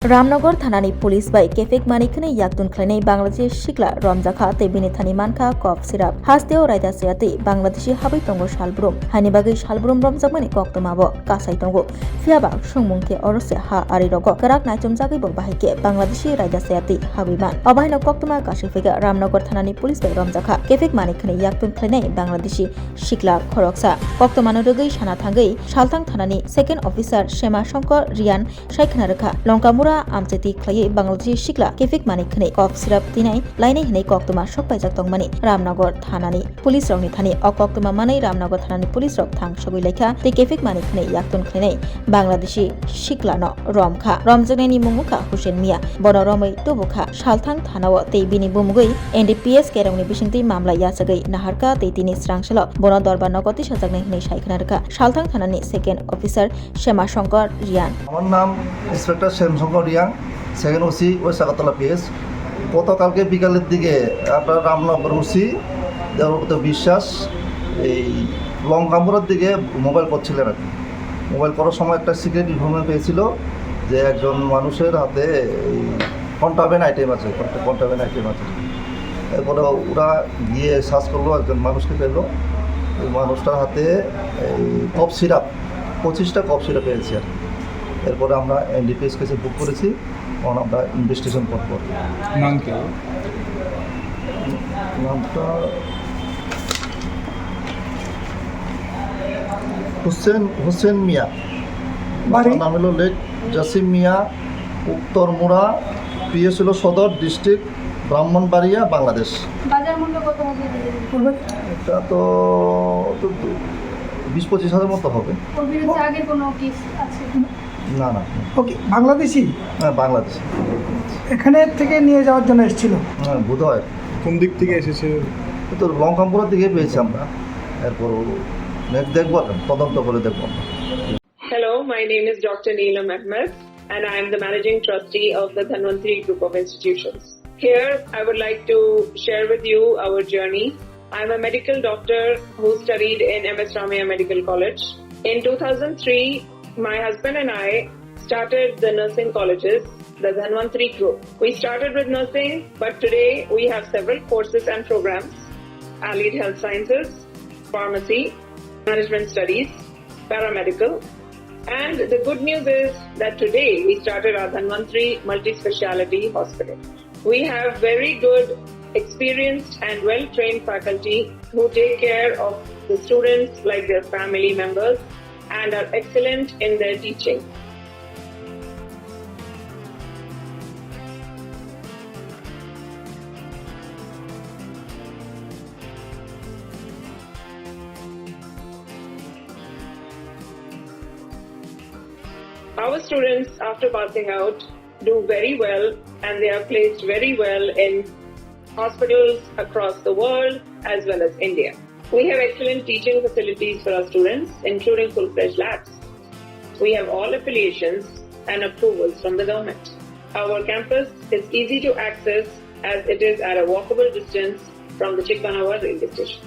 Ramnagar थानानि police bye केफेक मानिखने याक्तुन खलायनाय Bangladesh सिख्ला रमजाखा तेबिनि थानि मानखा कफ syrup हास्तेव रायदा सयाते बांलादेशी हाबै तंगो सालब्रुम हानि बागै सालब्रुम रमजाकमानि कक्तमाबो कासाय तंगो फियाबा सुंमुंके अरसे हा आरि रग गराक नायचम जागै बो बाहायके बांलादेशी रायदा सयाते हाबैमान अबायनो कक्तमा कासिफेगा रामनगर थानानि पुलिस बाय रमजाखा केफेक मानिखने याक्तुन खलायनाय बांलादेशी सिख्ला खरकसा कक्तमानो रगै साना थांगै सालथां थानानि सेकेंड अफिसार शेमा शंकर रियान सायखना रखा लंकामुरा आमचेती खलायै बांलादेशी सिख्ला केफेक मानिखने कफ सिराप तिनाय लायनाय हिनाय कक्तमा सकपायजाक तंगमानि रामनगर थानानि पुलिस रंनि थानि अकक्तमा मानै रामनगर थानानि पुलिस रक थां सगै लायखा ते केफेक मानिखने याक्तुन खलायनाय बांलादेशी सिख्ला न रमखा रमजनायनि मुमुखा हुसेन मिया बन रमै तुबुखा सालथां थानाव ते बिनि बुमुगै एनडीपीएस केरंनि बिसिंति मामला यासगै नाहारका ते तिनि स्रांसल बन दरबार नगति सजागनाय हिनाय सायखना रखा सालथां थानानि सेकेंड अफिसार शेमा शंकर रियान আমার নাম inspector Shyamshankar Reang second OC West Agartala PS. গতকালকে বিকালের দিকে আপনার রামনগর ওসি দেবব্রত বিশ্বাস এই লঙ্কামুড়ার দিকে মোবাইল করছিলেন আর কি। মোবাইল করার সময় একটা সিক্রেট ইনফরমেশন পেয়েছিল যে একজন মানুষের হাতে এই কন্ট্রাব্যান্ড আইটেম আছে, এরপরে ওরা গিয়ে সার্চ করলো, একজন মানুষকে পেলো। ওই মানুষটার হাতে এই কফ সিরাপ 25টা কফ সিরাপ পেয়েছি আর কি। এরপরে আমরা এনডিপিএস কেসে বুক করেছি, তখন আমরা ইনভেস্টিগেশন করবো। নাম কি? নামটা হোসেন মিয়া, বাড়ির নাম হলো লেক জাসিম মিয়া, উত্তরমুড়া, পিএস হলো সদর ডিস্ট্রিক্ট, ব্রাহ্মণবাড়িয়া, বাংলাদেশ। বাজার মূল্য কত হবে? এটা তো 20-25 হাজার মতো হবে। ওর বিরুদ্ধে আগের কোনো কেস আছে? না না, ওকে, বাংলাদেশি? হ্যাঁ বাংলাদেশ। এখানে থেকে নিয়ে যাওয়ার জন্য এসেছিল? হ্যাঁ বোধহয়। কোন দিক থেকে এসেছে? তো লঙ্কামপুরের দিকে পেয়েছি আমরা, এরপর নেক্সট দেখবো, তদন্ত করে দেখবো। Hello, my name is Dr. Neelam Ahmed and I am the Managing Trustee of the Dhanvantri Group of Institutions. Here, I would like to share with you our journey. I am a medical doctor who studied in MS Ramaiah Medical College. In 2003, my husband and I started the nursing colleges, the Dhanvantri Group. We started with nursing, but today we have several courses and programs: allied health sciences, pharmacy, management studies, paramedical. And the good news is that today we started our Dhanvantri Multi-Speciality Hospital. We have very good, experienced and well-trained faculty who take care of the students like their family members and are excellent in their teaching. Our students, after passing out, do very well and they are placed very well in hospitals across the world as well as India. We have excellent teaching facilities for our students, including full-fledged labs. We have all affiliations and approvals from the government. Our campus is easy to access as it is at a walkable distance from the Chikpanawar railway station.